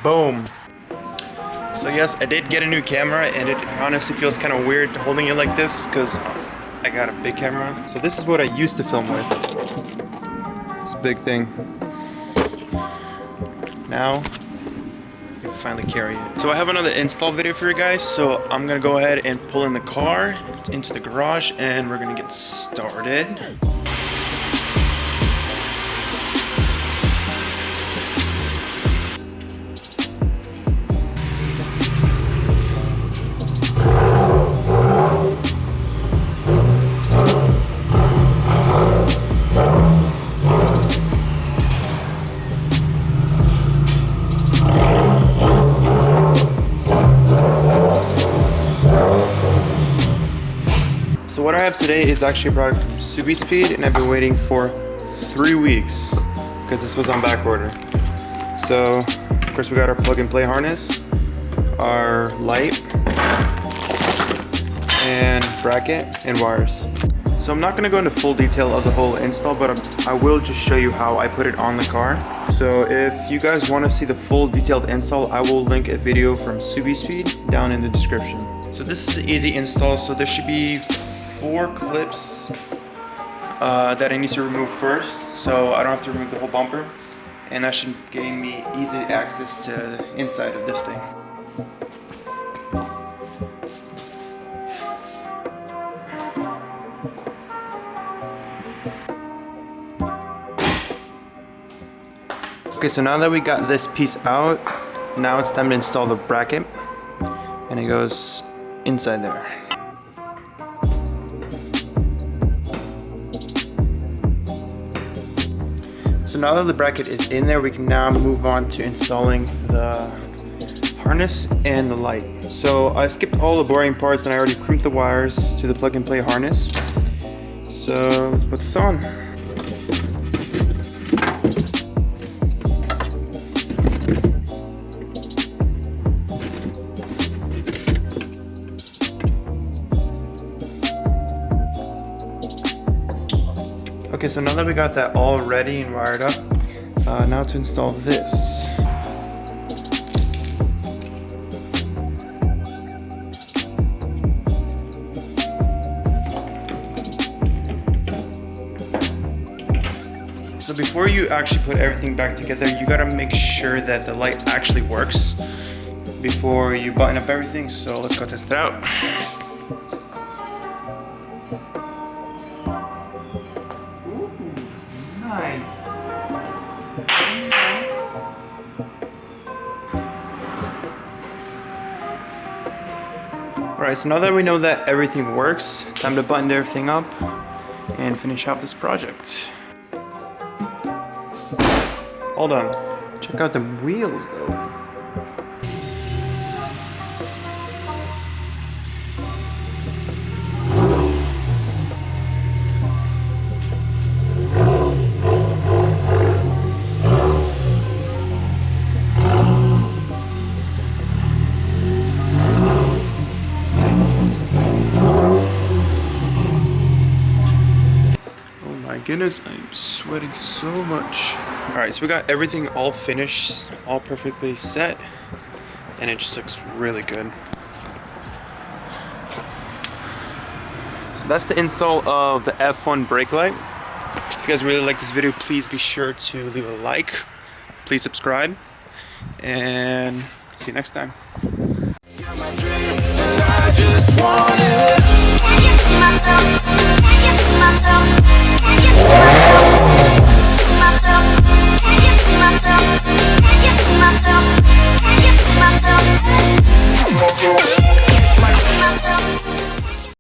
Boom. So yes, I did get a new camera, and it honestly feels kind of weird holding it like this because I got a big camera. So this is what I used to film with. This big thing. Now I can finally carry it. So I have another install video for you guys. So I'm gonna go ahead and pull in the car into the garage, and we're gonna get started. So what I have today is actually a product from Speed, and I've been waiting for 3 weeks because this was on back order. So of course we got our plug and play harness, our light, and bracket and wires. So I'm not going to go into full detail of the whole install, but I will just show you how I put it on the car. So if you guys want to see the full detailed install, I will link a video from Speed down in the description. So this is an easy install. So there should be 4 clips that I need to remove first, so I don't have to remove the whole bumper, and that should give me easy access to the inside of this thing. Okay, so now that we got this piece out, now it's time to install the bracket, and it goes inside there. So now that the bracket is in there, we can now move on to installing the harness and the light. So I skipped all the boring parts and I already crimped the wires to the plug and play harness. So let's put this on. Okay, so now that we got that all ready and wired up, now to install this. So before you actually put everything back together, you gotta make sure that the light actually works before you button up everything. So let's go test it out. Nice. Very nice. Alright, so now that we know that everything works, time to button everything up and finish off this project. Hold on. Check out the wheels though. Goodness, I'm sweating so much. All right, so we got everything all finished, all perfectly set, and it just looks really good. So that's the install of the F1 brake light. If you guys really like this video, please be sure to leave a like, please subscribe, and see you next time.